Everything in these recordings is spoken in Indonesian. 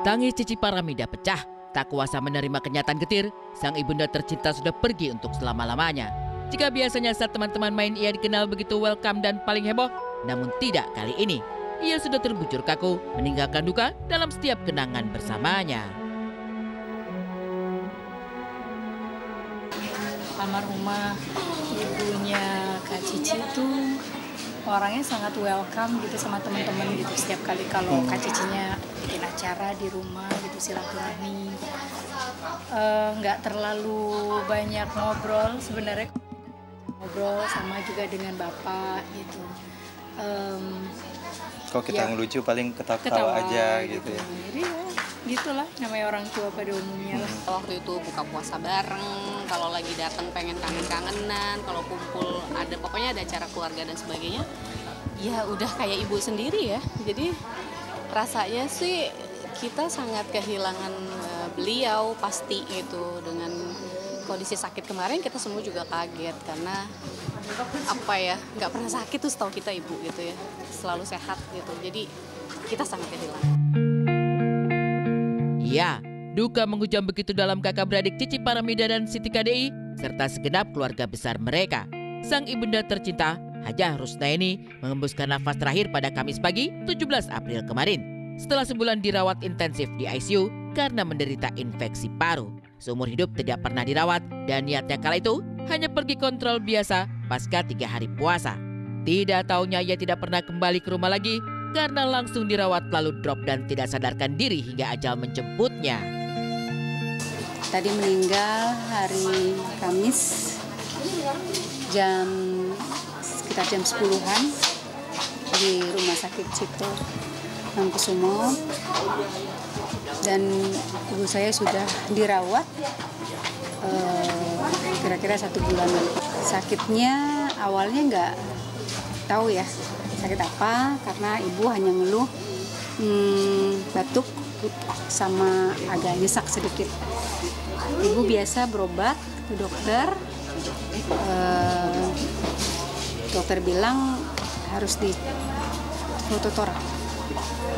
Tangis Cici Paramida pecah. Tak kuasa menerima kenyataan getir, sang ibunda tercinta sudah pergi untuk selama-lamanya. Jika biasanya saat teman-teman main ia dikenal begitu welcome dan paling heboh, namun tidak kali ini. Ia sudah terbujur kaku, meninggalkan duka dalam setiap kenangan bersamanya. Almarhumah ibunya Kak Cici itu orangnya sangat welcome gitu sama teman-teman gitu. Setiap kali kalau Kak Cicinya bikin acara di rumah gitu silaturahmi, nggak terlalu banyak ngobrol sebenarnya, ngobrol sama juga dengan bapak gitu. Kalau kita ya, ngelucu paling ketawa aja gitu ya. Jadi ya gitulah namanya orang tua pada umumnya lah. Waktu itu buka puasa bareng, kalau lagi datang pengen kangen-kangenan, kalau kumpul ada pokoknya ada acara keluarga dan sebagainya. Ya udah kayak ibu sendiri ya. Jadi rasanya sih kita sangat kehilangan beliau pasti gitu. Dengan kondisi sakit kemarin kita semua juga kaget karena apa ya, nggak pernah sakit tuh setahu kita ibu gitu ya, selalu sehat gitu. Jadi kita sangat kehilangan. Ya, duka menghujam begitu dalam kakak beradik Cici Paramida dan Siti KDI, serta segenap keluarga besar mereka. Sang ibunda tercinta, Hajah Rusnaini, mengembuskan nafas terakhir pada Kamis pagi 17 April kemarin. Setelah sebulan dirawat intensif di ICU karena menderita infeksi paru. Seumur hidup tidak pernah dirawat dan niatnya kala itu hanya pergi kontrol biasa pasca 3 hari puasa. Tidak taunya ia tidak pernah kembali ke rumah lagi karena langsung dirawat lalu drop dan tidak sadarkan diri hingga ajal menjemputnya. Tadi meninggal hari Kamis sekitar jam 10-an di Rumah Sakit Cipto Mangunkusumo, dan ibu saya sudah dirawat kira-kira 1 bulan. Sakitnya awalnya nggak tahu ya sakit apa, karena ibu hanya ngeluh batuk sama agak nyesak sedikit. Ibu biasa berobat ke dokter, dokter bilang harus di fototora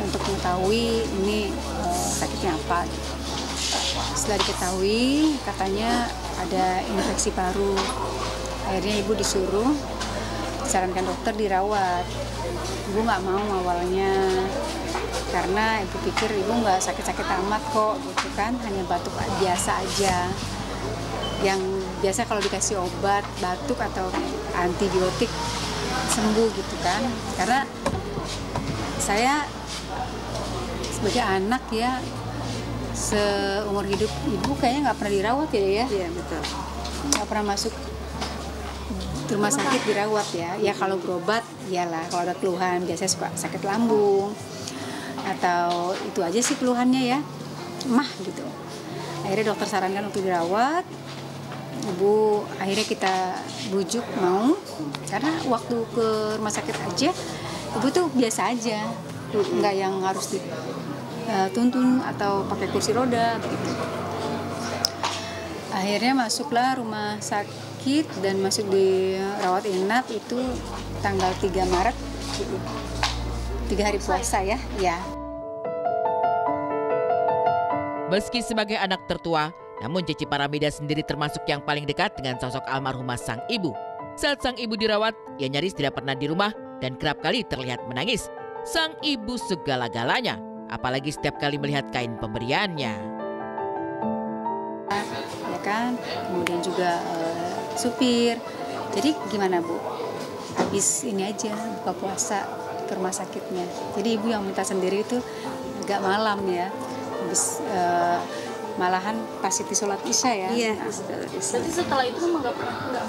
untuk mengetahui ini sakitnya apa. Setelah diketahui katanya ada infeksi paru, akhirnya ibu disarankan dokter dirawat. Ibu nggak mau awalnya karena ibu pikir ibu nggak sakit-sakit amat kok gitu kan, hanya batuk biasa aja yang biasa kalau dikasih obat batuk atau antibiotik sembuh gitu kan. Karena saya sebagai anak ya, seumur hidup ibu kayaknya nggak pernah dirawat ya. Iya betul, nggak pernah masuk rumah sakit dirawat ya. Ya kalau berobat iyalah, kalau ada keluhan biasanya suka sakit lambung atau itu aja sih keluhannya ya, mah gitu. Akhirnya dokter sarankan untuk dirawat. Ibu akhirnya kita bujuk mau, karena waktu ke rumah sakit aja ibu tuh biasa aja, nggak yang harus dituntun atau pakai kursi roda gitu. Akhirnya masuklah rumah sakit dan masuk di rawat inap itu tanggal 3 Maret, 3 hari puasa ya. Meski sebagai anak tertua, namun Cici Paramida sendiri termasuk yang paling dekat dengan sosok almarhumah sang ibu. Saat sang ibu dirawat, ia nyaris tidak pernah di rumah dan kerap kali terlihat menangis. Sang ibu segala-galanya, apalagi setiap kali melihat kain pemberiannya. Ya kan, kemudian juga supir. Jadi gimana Bu? Habis ini aja buka puasa ke rumah sakitnya. Jadi ibu yang minta sendiri itu agak malam ya. Habis malahan pas itu sholat isya ya. Iya. Berarti setelah itu memang nggak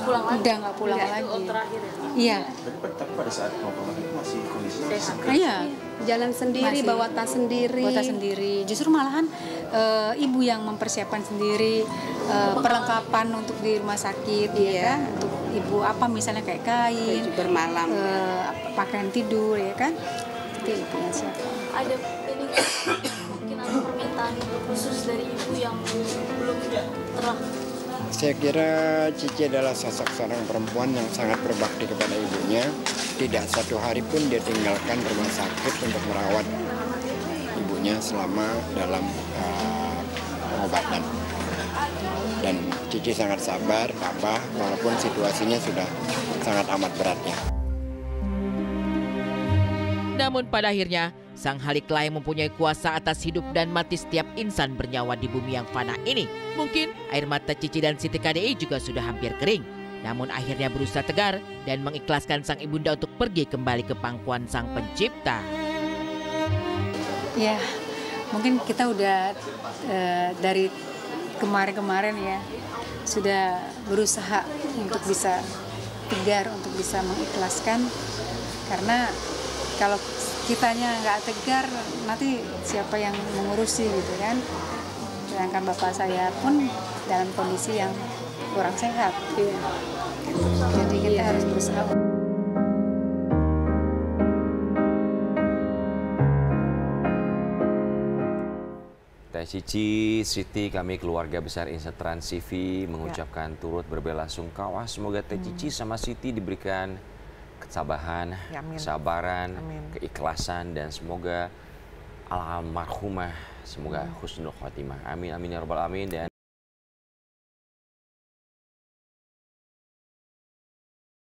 pulang lagi? Udah nggak pulang lagi. Terakhir ya? Iya. Tapi pada saat mau pulang itu masih kondisi sehat. Iya. Jalan sendiri, Masih bawa tas sendiri. Bawa tas sendiri. Justru malahan ibu yang mempersiapkan sendiri perlengkapan untuk di rumah sakit, ya kan? Untuk ibu apa misalnya kayak kain, baju bermalam, pakaian tidur, ya kan? Itu ibu yang siap. Ada ini mungkin ada permintaan khusus dari ibu yang belum terlaksana. Saya kira Cici adalah sosok seorang perempuan yang sangat berbakti kepada ibunya. Tidak satu hari pun dia tinggalkan rumah sakit untuk merawat ibunya. ibunya selama dalam pengobatan. Dan Cici sangat sabar, tabah, walaupun situasinya sudah sangat amat beratnya. Namun pada akhirnya, sang Haliklah yang mempunyai kuasa atas hidup dan mati setiap insan bernyawa di bumi yang fana ini. Mungkin air mata Cici dan Siti KDI juga sudah hampir kering. Namun akhirnya berusaha tegar dan mengikhlaskan sang ibunda untuk pergi kembali ke pangkuan sang pencipta. Ya, mungkin kita udah dari kemarin-kemarin ya sudah berusaha untuk bisa tegar, untuk bisa mengikhlaskan, karena kalau kitanya nggak tegar nanti siapa yang mengurusi gitu kan. Sedangkan bapak saya pun dalam kondisi yang kurang sehat. Jadi kita harus berusaha. Teh Cici, Siti, kami keluarga besar Insya Trans TV mengucapkan turut berbelasungkawa. Semoga Teh Cici sama Siti diberikan ketabahan, kesabaran, keikhlasan, dan semoga almarhumah semoga husnul khotimah. Amin amin ya rabbal alamin. Dan